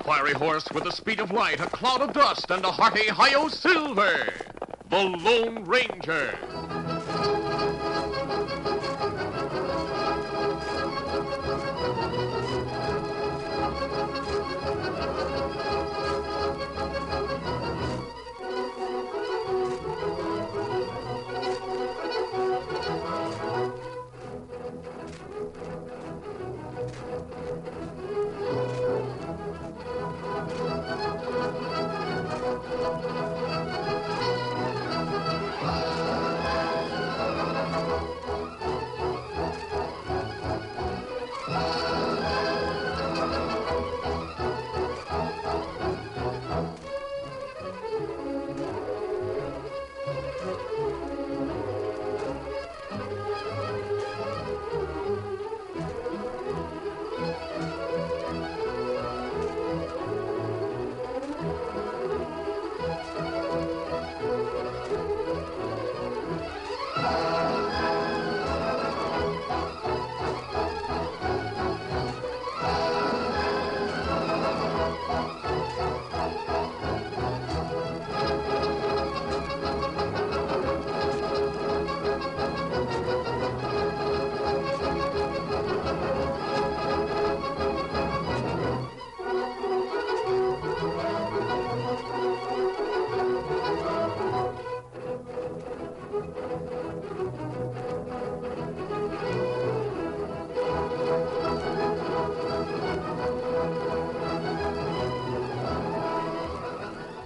fiery horse with the speed of light, a cloud of dust, and a hearty hi-yo silver, the Lone Ranger.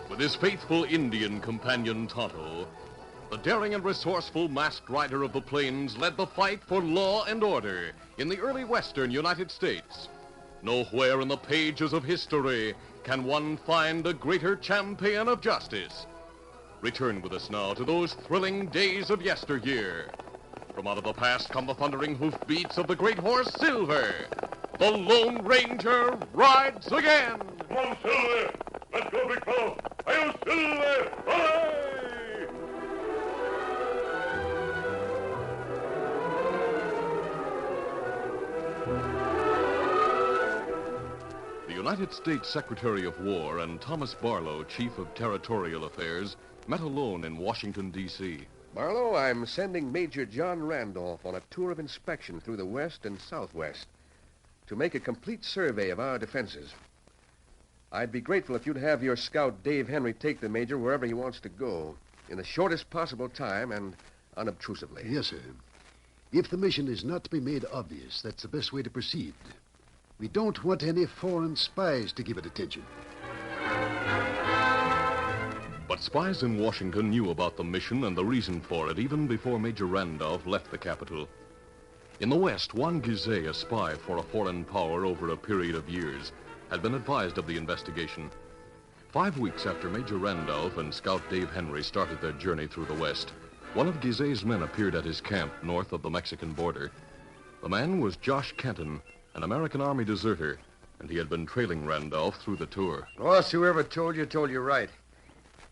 With his faithful Indian companion Tonto, the daring and resourceful masked rider of the plains led the fight for law and order in the early western United States. Nowhere in the pages of history can one find a greater champion of justice. Return with us now to those thrilling days of yesteryear. From out of the past come the thundering hoofbeats of the great horse Silver. The Lone Ranger rides again. Come on, Silver. Let's go, big fellow. Hi-yo, Silver! Hooray! The United States Secretary of War and Thomas Barlow, Chief of Territorial Affairs, met alone in Washington, D.C. Barlow, I'm sending Major John Randolph on a tour of inspection through the West and Southwest to make a complete survey of our defenses. I'd be grateful if you'd have your scout Dave Henry take the Major wherever he wants to go, in the shortest possible time and unobtrusively. Yes, sir. If the mission is not to be made obvious, that's the best way to proceed. We don't want any foreign spies to give it attention. But spies in Washington knew about the mission and the reason for it even before Major Randolph left the capital. In the West, Juan Gizet, a spy for a foreign power over a period of years, had been advised of the investigation. 5 weeks after Major Randolph and Scout Dave Henry started their journey through the West, one of Gizet's men appeared at his camp north of the Mexican border. The man was Josh Kenton, an American Army deserter, and he had been trailing Randolph through the tour. Boss, whoever told you right.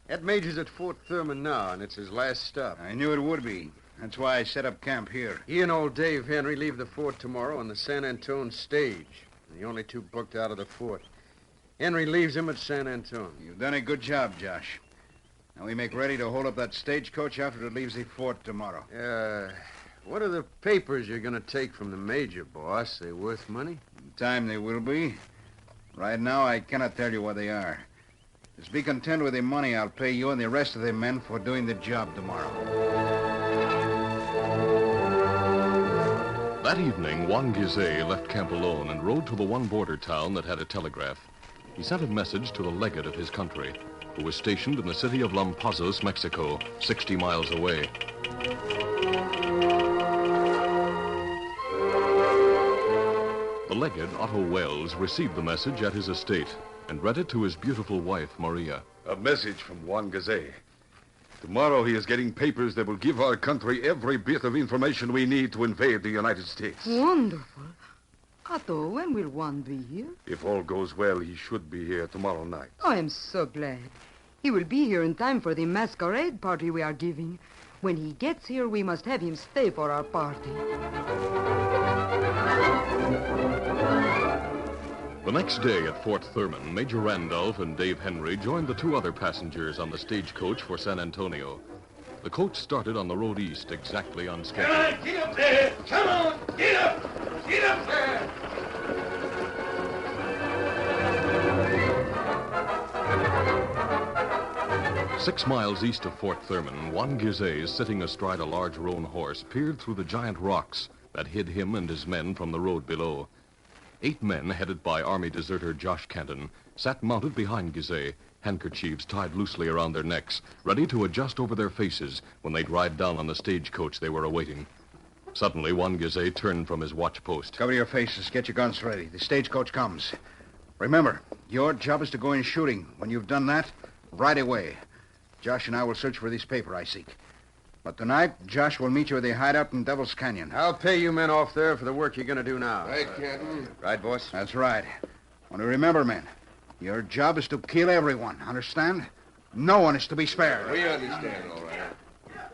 That Major's at Fort Thurman now, and it's his last stop. I knew it would be. That's why I set up camp here. He and old Dave Henry leave the fort tomorrow on the San Antone stage. The only two booked out of the fort. Henry leaves him at San Antone. You've done a good job, Josh. Now we make ready to hold up that stagecoach after it leaves the fort tomorrow. What are the papers you're going to take from the Major, boss? They worth money? In time they will be. Right now, I cannot tell you what they are. Just be content with the money I'll pay you and the rest of the men for doing the job tomorrow. That evening, Juan Gizet left camp alone and rode to the one border town that had a telegraph. He sent a message to the legate of his country, who was stationed in the city of Lampazos, Mexico, 60 miles away. The legate, Otto Wells, received the message at his estate and read it to his beautiful wife, Maria. A message from Juan Gizet. Tomorrow he is getting papers that will give our country every bit of information we need to invade the United States. Wonderful. Otto, when will Juan be here? If all goes well, he should be here tomorrow night. Oh, I'm so glad. He will be here in time for the masquerade party we are giving. When he gets here, we must have him stay for our party. The next day at Fort Thurman, Major Randolph and Dave Henry joined the two other passengers on the stagecoach for San Antonio. The coach started on the road east exactly on schedule. Come on, get up there! Come on, get up! Get up there! 6 miles east of Fort Thurman, Juan Gizé, sitting astride a large roan horse, peered through the giant rocks that hid him and his men from the road below. 8 men, headed by Army deserter Josh Canton, sat mounted behind Gizé, handkerchiefs tied loosely around their necks, ready to adjust over their faces when they'd ride down on the stagecoach they were awaiting. Suddenly, Juan Gizé turned from his watch post. Cover your faces. Get your guns ready. The stagecoach comes. Remember, your job is to go in shooting. When you've done that, right away. Josh and I will search for this paper I seek. But tonight, Josh will meet you at the hideout in Devil's Canyon. I'll pay you men off there for the work you're going to do now. Right, Captain. Right, boss? That's right. Only remember, men, your job is to kill everyone. Understand? No one is to be spared. We understand, all right.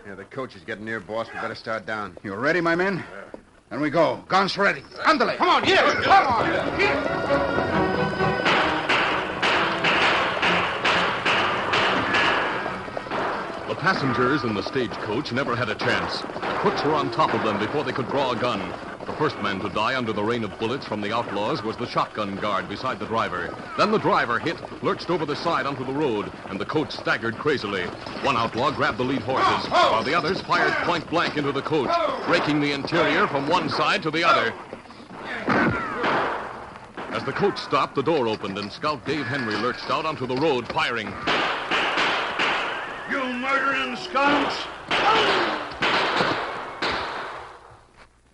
Yeah, the coach is getting near, boss. We better start down. You ready, my men? Then we go. Guns ready. Andale. Come on, here. Come on. Here. The passengers in the stagecoach never had a chance. The crooks were on top of them before they could draw a gun. The first man to die under the rain of bullets from the outlaws was the shotgun guard beside the driver. Then the driver hit, lurched over the side onto the road, and the coach staggered crazily. One outlaw grabbed the lead horses, while the others fired point blank into the coach, breaking the interior from one side to the other. As the coach stopped, the door opened, and Scout Dave Henry lurched out onto the road, firing. You murdering skunks!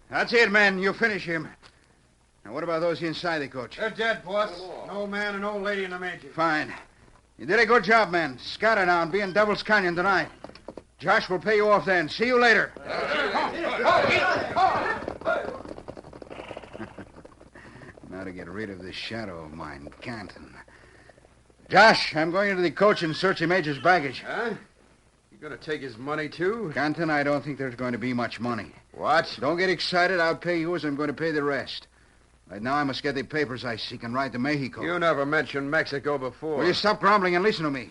That's it, men. You finish him. Now, what about those inside the coach? They're dead, boss. An old man and old lady in the major. Fine. You did a good job, men. Scatter now and be in Devil's Canyon tonight. Josh will pay you off then. See you later. Now to get rid of this shadow of mine, Canton. Josh, I'm going into the coach and search the major's baggage. Huh? You going to take his money, too? Canton, I don't think there's going to be much money. What? Don't get excited. I'll pay you as I'm going to pay the rest. Right now, I must get the papers I seek and ride to Mexico. You never mentioned Mexico before. Will you stop grumbling and listen to me?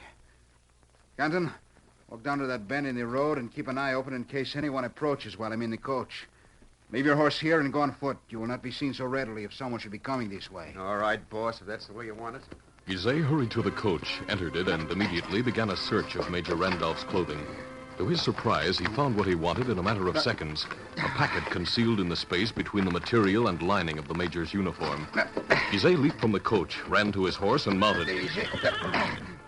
Canton, walk down to that bend in the road and keep an eye open in case anyone approaches while I'm in the coach. Leave your horse here and go on foot. You will not be seen so readily if someone should be coming this way. All right, boss, if that's the way you want it. Gizé hurried to the coach, entered it, and immediately began a search of Major Randolph's clothing. To his surprise, he found what he wanted in a matter of seconds, a packet concealed in the space between the material and lining of the major's uniform. Gizé leaped from the coach, ran to his horse, and mounted.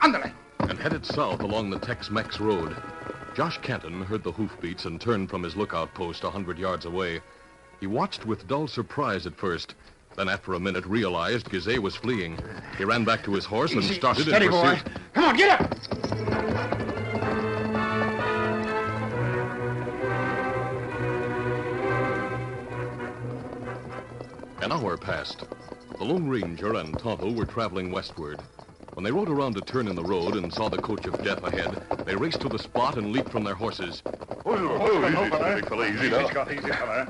Andale. And headed south along the Tex-Mex road. Josh Canton heard the hoofbeats and turned from his lookout post 100 yards away. He watched with dull surprise at first, then after a minute realized Gizé was fleeing. He ran back to his horse and started in pursuit. Boy. Come on, get up! An hour passed. The Lone Ranger and Tonto were traveling westward. When they rode around a turn in the road and saw the coach of death ahead, they raced to the spot and leaped from their horses. Easy, big fella, easy now. Scott, easy, fella.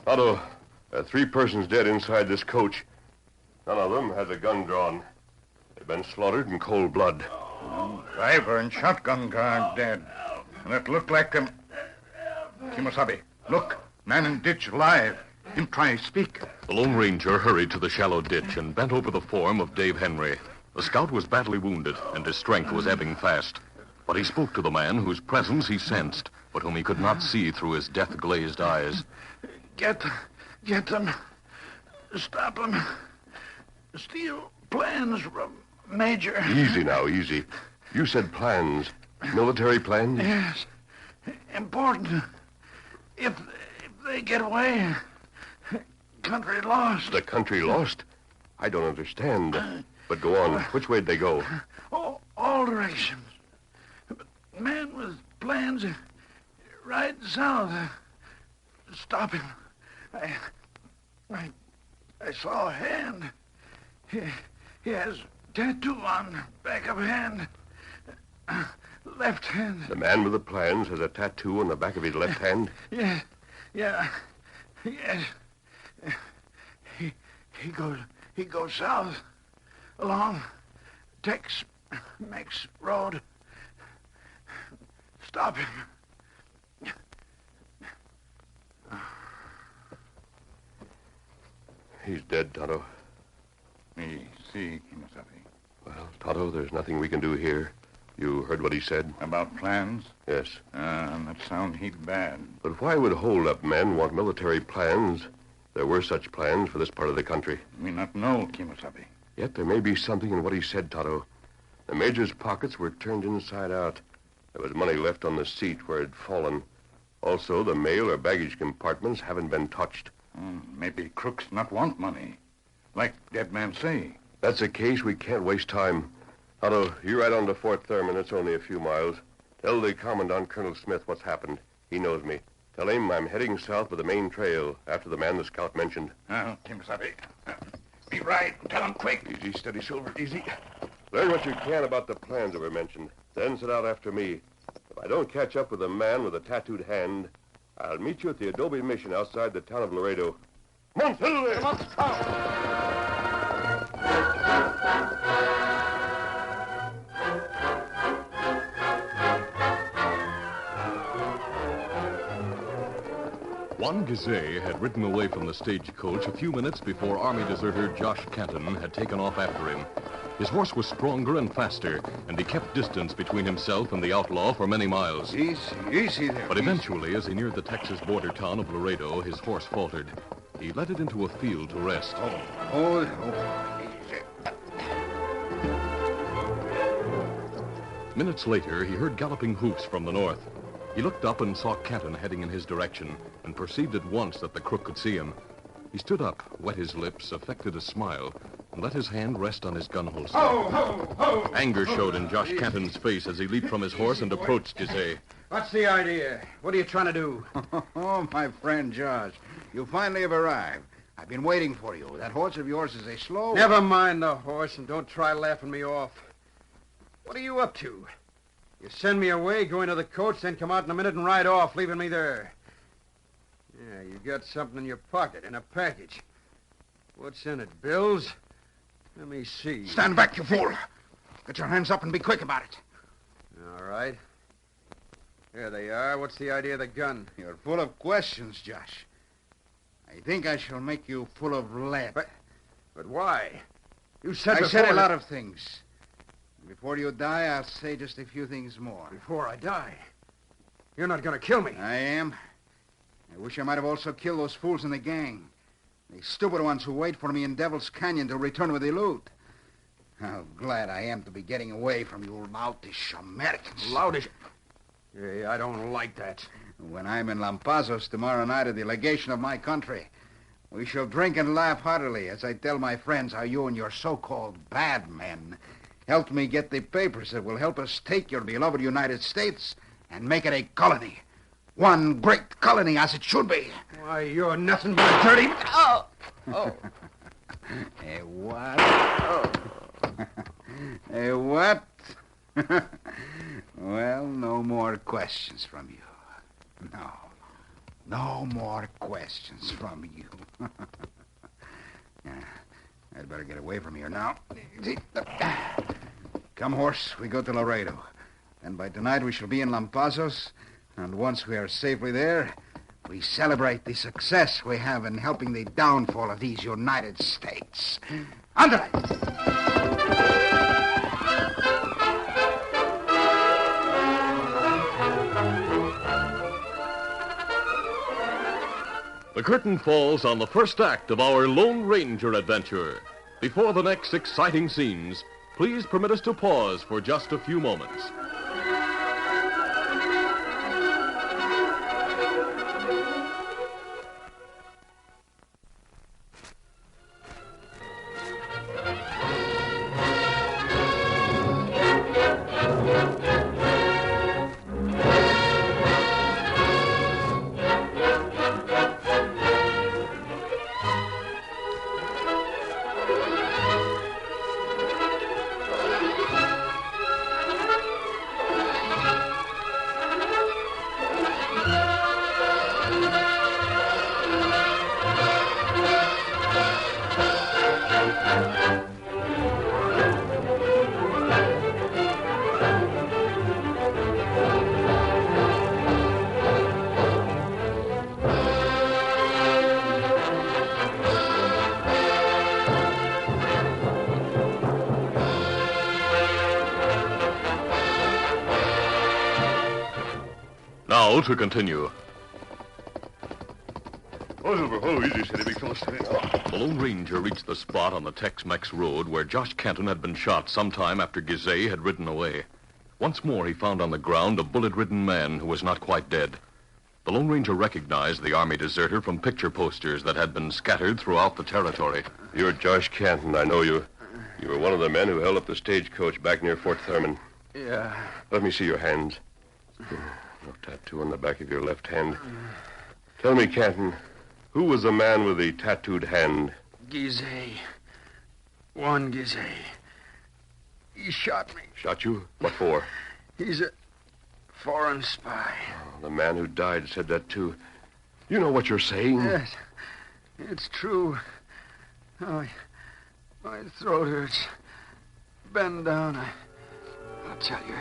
Tonto, 3 persons dead inside this coach. None of them has a gun drawn. They've been slaughtered in cold blood. Driver and shotgun guard dead. And it looked like them... Kimosabe, look. Man in ditch alive. Him try speak. The Lone Ranger hurried to the shallow ditch and bent over the form of Dave Henry. The scout was badly wounded, and his strength was ebbing fast. But he spoke to the man whose presence he sensed, but whom he could not see through his death-glazed eyes. Get them. Stop them. Steal plans from Major. Easy now, easy. You said plans. Military plans? Yes. Important. If they get away, country lost. The country lost? I don't understand. But go on. Which way'd they go? All directions. But man with plans right south. Stop him. I saw a hand. He has tattoo on back of hand. Left hand. The man with the plans has a tattoo on the back of his left hand? Yes. He goes south along Tex-Mex Road. Stop him. He's dead, Tonto. Me see, Kimasabi. Well, Tonto, there's nothing we can do here. You heard what he said? About plans? Yes. That sound heap bad. But why would hold-up men want military plans? There were such plans for this part of the country. Me not know, Kimasabi. Yet there may be something in what he said, Tonto. The Major's pockets were turned inside out. There was money left on the seat where it had fallen. Also, the mail or baggage compartments haven't been touched. Maybe crooks not want money. Like dead man say. That's the case. We can't waste time. Tonto, you ride on to Fort Thurman. It's only a few miles. Tell the Commandant, Colonel Smith, what's happened. He knows me. Tell him I'm heading south with the main trail after the man the scout mentioned. Kimasabi. Be right. Tell him quick. Easy, steady, Silver. Easy. Learn what you can about the plans that were mentioned. Then set out after me. If I don't catch up with the man with the tattooed hand, I'll meet you at the Adobe Mission outside the town of Laredo. Come on, Silver! Come on, Juan Gizet had ridden away from the stagecoach a few minutes before Army deserter Josh Canton had taken off after him. His horse was stronger and faster, and he kept distance between himself and the outlaw for many miles. Easy there. But eventually, as he neared the Texas border town of Laredo, his horse faltered. He led it into a field to rest. Oh. Minutes later, he heard galloping hoofs from the north. He looked up and saw Canton heading in his direction and perceived at once that the crook could see him. He stood up, wet his lips, affected a smile, and let his hand rest on his gun holster. Anger showed in Josh Canton's face as he leaped from his horse and approached Gizet. What's the idea? What are you trying to do? Oh, my friend Josh, you finally have arrived. I've been waiting for you. That horse of yours is a slow... Never mind the horse and don't try laughing me off. What are you up to? You send me away, go into the coach, then come out in a minute and ride off, leaving me there. Yeah, you got something in your pocket, in a package. What's in it, bills? Let me see. Stand back, you fool. Get your hands up and be quick about it. All right. Here they are. What's the idea of the gun? You're full of questions, Josh. I think I shall make you full of lead. But why? You said I said a lot of things. Before you die, I'll say just a few things more. Before I die? You're not going to kill me. I am. I wish I might have also killed those fools in the gang. The stupid ones who wait for me in Devil's Canyon to return with the loot. How glad I am to be getting away from you loutish Americans. Loutish? Yeah, I don't like that. When I'm in Lampazos tomorrow night at the legation of my country, we shall drink and laugh heartily as I tell my friends how you and your so-called bad men helped me get the papers that will help us take your beloved United States and make it a colony. One great colony, as it should be. Why, you're nothing but a dirty... Oh! A what? A what? Well, no more questions from you. No more questions from you. I'd better get away from here now. Come, horse, we go to Laredo. And by tonight we shall be in Lampazos. And once we are safely there, we celebrate the success we have in helping the downfall of these United States. Andale! The curtain falls on the first act of our Lone Ranger adventure. Before the next exciting scenes, please permit us to pause for just a few moments. to continue. Easy, steady, big fella, steady. The Lone Ranger reached the spot on the Tex-Mex road where Josh Canton had been shot sometime after Gizeh had ridden away. Once more, he found on the ground a bullet-ridden man who was not quite dead. The Lone Ranger recognized the Army deserter from picture posters that had been scattered throughout the territory. You're Josh Canton. I know you. You were one of the men who held up the stagecoach back near Fort Thurman. Yeah. Let me see your hands. No tattoo on the back of your left hand. Tell me, Canton, who was the man with the tattooed hand? Gizeh. Juan Gizeh. He shot me. Shot you? What for? He's a foreign spy. Oh, the man who died said that, too. You know what you're saying? Yes. It's true. Oh, my throat hurts. Bend down. I'll tell you.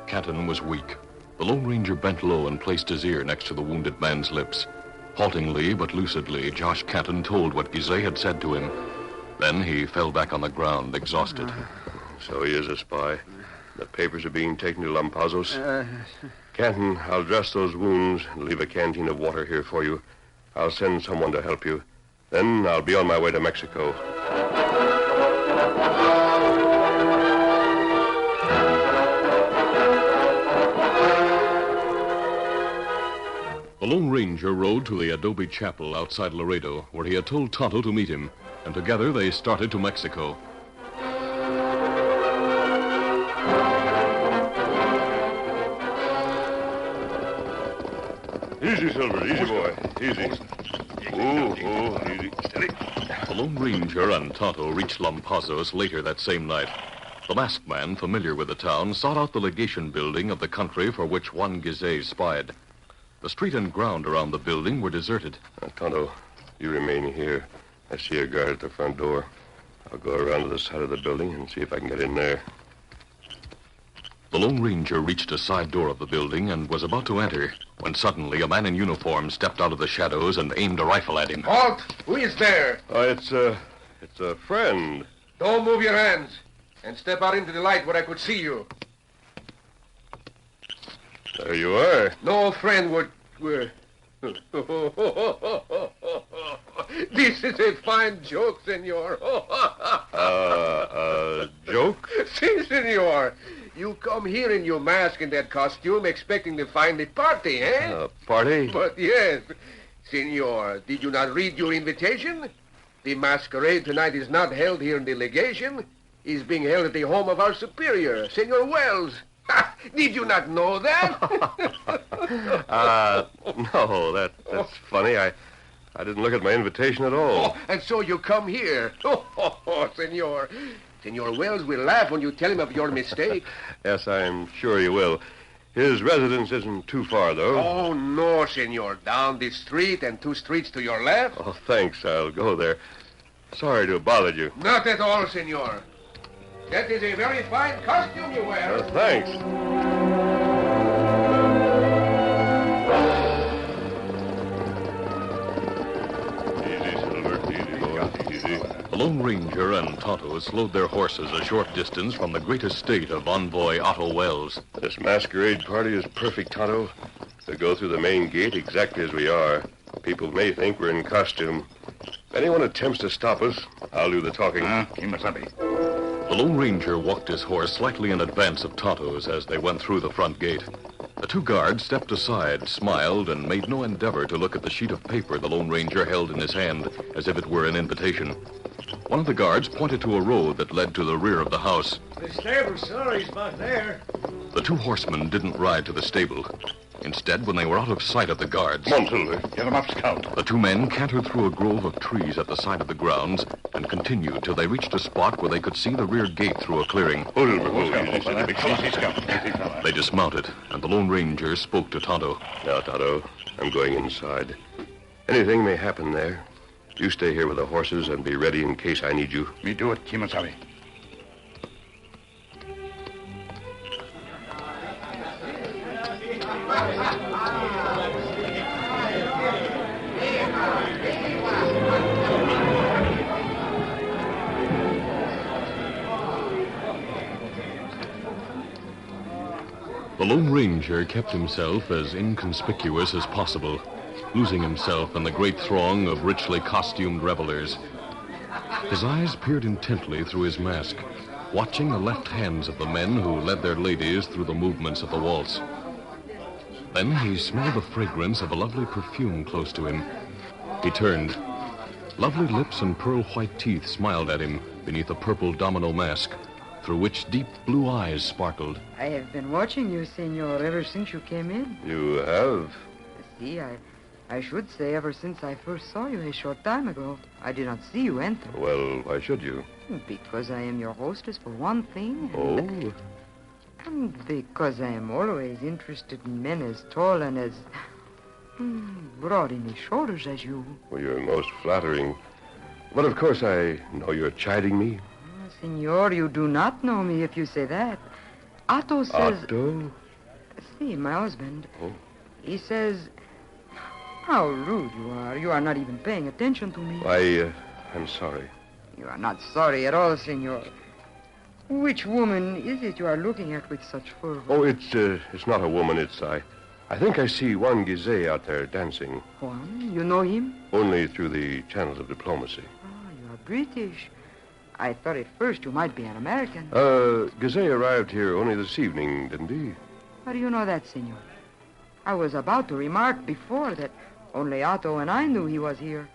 Canton was weak. The Lone Ranger bent low and placed his ear next to the wounded man's lips. Haltingly but lucidly, Josh Canton told what Gizeh had said to him. Then he fell back on the ground, exhausted. So he is a spy. The papers are being taken to Lampazos. Canton, I'll dress those wounds and leave a canteen of water here for you. I'll send someone to help you. Then I'll be on my way to Mexico. The Lone Ranger rode to the adobe chapel outside Laredo, where he had told Tonto to meet him, and together they started to Mexico. Easy, Silver. Easy, boy. Easy. Easy. Steady. The Lone Ranger and Tonto reached Lampazos later that same night. The masked man, familiar with the town, sought out the legation building of the country for which Juan Gizeh spied. The street and ground around the building were deserted. Tonto, you remain here. I see a guard at the front door. I'll go around to the side of the building and see if I can get in there. The Lone Ranger reached a side door of the building and was about to enter when suddenly a man in uniform stepped out of the shadows and aimed a rifle at him. Halt! Who is there? It's a friend. Don't move your hands. And step out into the light where I could see you. There you are. No friend would... This is a fine joke, senor. Joke? Si, senor. You come here in your mask and that costume expecting to find a party, eh? Party? But yes. Senor, did you not read your invitation? The masquerade tonight is not held here in the legation. It's being held at the home of our superior, Senor Wells. Did you not know that? No, that's funny. I didn't look at my invitation at all. Oh, and so you come here. Oh, senor. Senor Wells will laugh when you tell him of your mistake. Yes, I'm sure he will. His residence isn't too far, though. Oh, no, senor. Down this street and 2 streets to your left. Oh, thanks. I'll go there. Sorry to have bothered you. Not at all, senor. That is a very fine costume you wear. Thanks. Easy, Silver. Easy, boy. Easy. The Lone Ranger and Tonto slowed their horses a short distance from the great estate of envoy Otto Wells. This masquerade party is perfect, Tonto. We go through the main gate exactly as we are. People may think we're in costume. If anyone attempts to stop us, I'll do the talking. Kimasabi. The Lone Ranger walked his horse slightly in advance of Tonto's as they went through the front gate. The 2 guards stepped aside, smiled, and made no endeavor to look at the sheet of paper the Lone Ranger held in his hand as if it were an invitation. One of the guards pointed to a road that led to the rear of the house. The stable, sir, he's back there. The 2 horsemen didn't ride to the stable. Instead, when they were out of sight of the guards, Come on, Silver. Get him up, Scout. the 2 men cantered through a grove of trees at the side of the grounds and continued till they reached a spot where they could see the rear gate through a clearing. Oh, Silver. Easy, steady, big fella. Easy, Scout. Easy, fella. They dismounted, and the Lone Ranger spoke to Tonto. Now, Tonto, I'm going inside. Anything may happen there. You stay here with the horses and be ready in case I need you. Me do it, Kimasabi. The Lone Ranger kept himself as inconspicuous as possible, losing himself in the great throng of richly costumed revelers. His eyes peered intently through his mask, watching the left hands of the men who led their ladies through the movements of the waltz. Then he smelled the fragrance of a lovely perfume close to him. He turned. Lovely lips and pearl-white teeth smiled at him beneath a purple domino mask, through which deep blue eyes sparkled. I have been watching you, senor, ever since you came in. You have? See, I should say ever since I first saw you a short time ago. I did not see you enter. Well, why should you? Because I am your hostess, for one thing. Oh? And because I am always interested in men as tall and as broad in the shoulders as you. Well, you're most flattering. But of course I know you're chiding me. Senor, you do not know me if you say that. Otto says... Otto? See, my husband. Oh. He says... How rude you are. You are not even paying attention to me. I'm sorry. You are not sorry at all, senor. Which woman is it you are looking at with such fervor? Oh, it's not a woman. I think I see Juan Gizet out there dancing. Juan? You know him? Only through the channels of diplomacy. Oh, you are British. I thought at first you might be an American. Gizet arrived here only this evening, didn't he? How do you know that, senor? I was about to remark before that only Otto and I knew he was here.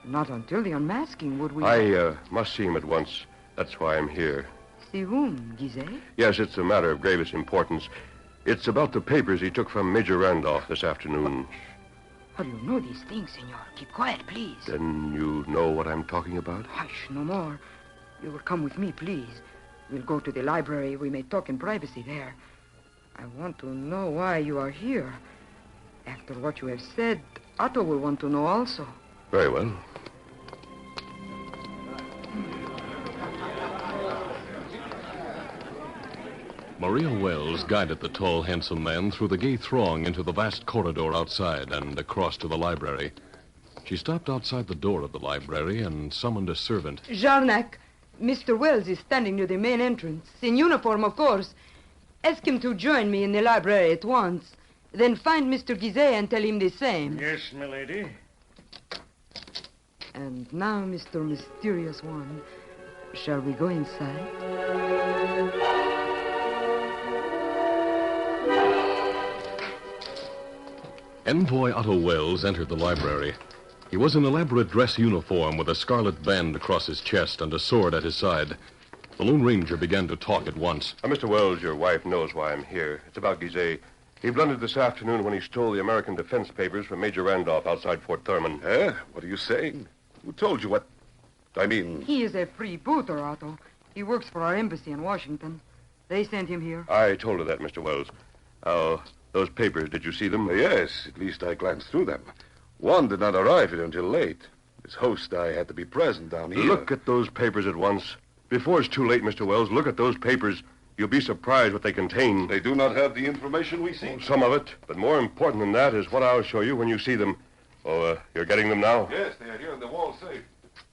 Not until the unmasking would we... I must see him at once. That's why I'm here. See whom, Gizet? Yes, it's a matter of gravest importance. It's about the papers he took from Major Randolph this afternoon. How do you know these things, senor? Keep quiet, please. Then you know what I'm talking about? Hush, no more. You will come with me, please. We'll go to the library. We may talk in privacy there. I want to know why you are here. After what you have said, Otto will want to know also. Very well. Maria Wells guided the tall, handsome man through the gay throng into the vast corridor outside and across to the library. She stopped outside the door of the library and summoned a servant. Jarnac, Mr. Wells is standing near the main entrance. In uniform, of course. Ask him to join me in the library at once. Then find Mr. Gizet and tell him the same. Yes, milady. And now, Mr. Mysterious One, shall we go inside? Envoy Otto Wells entered the library. He was in elaborate dress uniform with a scarlet band across his chest and a sword at his side. The Lone Ranger began to talk at once. Mr. Wells, your wife knows why I'm here. It's about Gizet. He blundered this afternoon when he stole the American defense papers from Major Randolph outside Fort Thurman. Eh? What are you saying? Who told you what? I mean... He is a freebooter, Otto. He works for our embassy in Washington. They sent him here. I told her that, Mr. Wells. Those papers, did you see them? Yes, at least I glanced through them. One did not arrive here until late. As host, I had to be present down here. Look at those papers at once. Before it's too late, Mr. Wells, look at those papers. You'll be surprised what they contain. They do not have the information we seek. Some of it, but more important than that is what I'll show you when you see them. Oh, you're getting them now? Yes, they are here in the wall safe.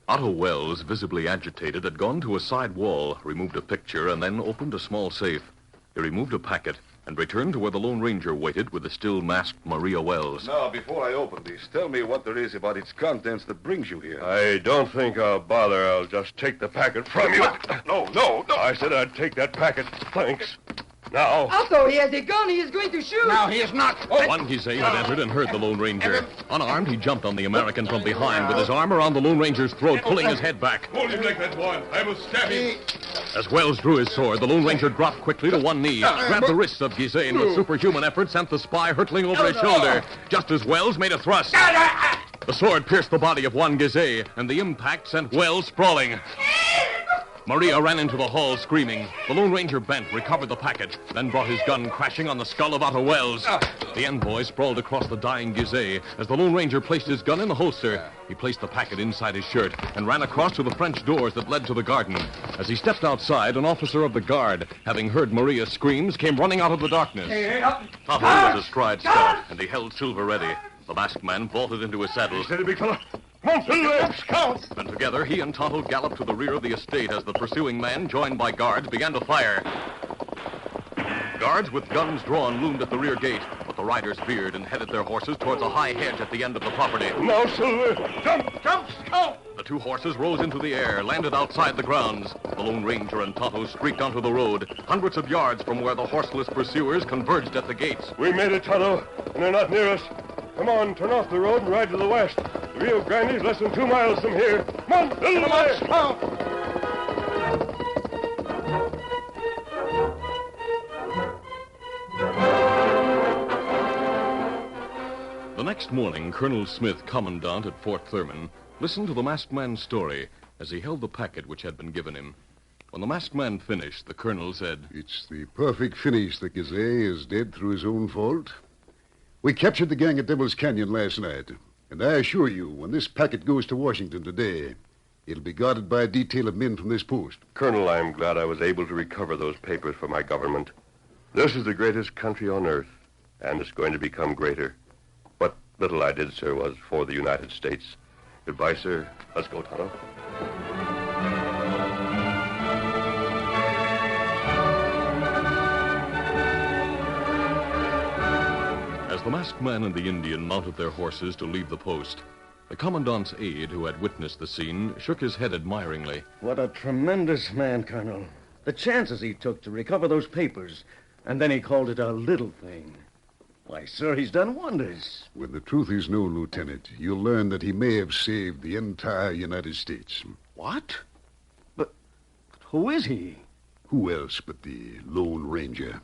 Otto Wells, visibly agitated, had gone to a side wall, removed a picture, and then opened a small safe. He removed a packet and returned to where the Lone Ranger waited with the still masked Maria Wells. Now, before I open this, tell me what there is about its contents that brings you here. I don't think I'll bother. I'll just take the packet from you. No. I said I'd take that packet. Thanks. Now. Otto, he has a gun. He is going to shoot. Now, he is not. Juan Gizet had entered and heard the Lone Ranger. Unarmed, he jumped on the American from behind with his arm around the Lone Ranger's throat, pulling his head back. Hold him like that, Juan. I will stab him. As Wells drew his sword, the Lone Ranger dropped quickly to one knee, grabbed the wrists of Gizet, and with superhuman effort sent the spy hurtling over his shoulder, just as Wells made a thrust. The sword pierced the body of Juan Gizet, and the impact sent Wells sprawling. Maria ran into the hall, screaming. The Lone Ranger bent, recovered the packet, then brought his gun crashing on the skull of Otto Wells. The envoy sprawled across the dying Gizet. As the Lone Ranger placed his gun in the holster, he placed the packet inside his shirt and ran across to the French doors that led to the garden. As he stepped outside, an officer of the guard, having heard Maria's screams, came running out of the darkness. Otto was astride stout, and he held Silver ready. The masked man vaulted into his saddle. Steady, big fella. Scout! And together, he and Tonto galloped to the rear of the estate as the pursuing man, joined by guards, began to fire. Guards with guns drawn loomed at the rear gate, but the riders veered and headed their horses towards a high hedge at the end of the property. Now, Silver, jump! Jump, Scout! The two horses rose into the air, landed outside the grounds. The Lone Ranger and Tonto streaked onto the road, hundreds of yards from where the horseless pursuers converged at the gates. We made it, Tonto, and they're not near us. Come on, turn off the road and ride to the west. The Rio Grande's less than 2 miles from here. Come on, little way! Scout! The next morning, Colonel Smith, commandant at Fort Thurman, listened to the masked man's story as he held the packet which had been given him. When the masked man finished, the colonel said, It's the perfect finish that Gazet is dead through his own fault. We captured the gang at Devil's Canyon last night, and I assure you, when this packet goes to Washington today, it'll be guarded by a detail of men from this post. Colonel, I'm glad I was able to recover those papers for my government. This is the greatest country on earth, and it's going to become greater. What little I did, sir, was for the United States. Goodbye, sir. Let's go, Tonto. As the masked man and the Indian mounted their horses to leave the post, the commandant's aide, who had witnessed the scene, shook his head admiringly. What a tremendous man, Colonel. The chances he took to recover those papers, and then he called it a little thing. Why, sir, he's done wonders. When the truth is known, Lieutenant, you'll learn that he may have saved the entire United States. What? But who is he? Who else but the Lone Ranger?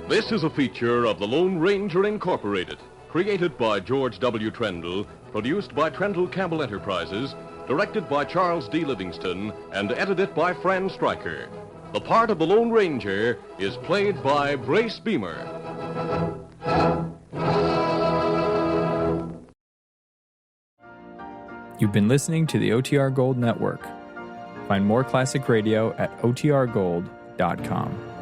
This is a feature of the Lone Ranger Incorporated, created by George W. Trendle, produced by Trendle Campbell Enterprises, directed by Charles D. Livingston, and edited by Fran Stryker. The part of the Lone Ranger is played by Brace Beamer. You've been listening to the OTR Gold Network. Find more classic radio at otrgold.com.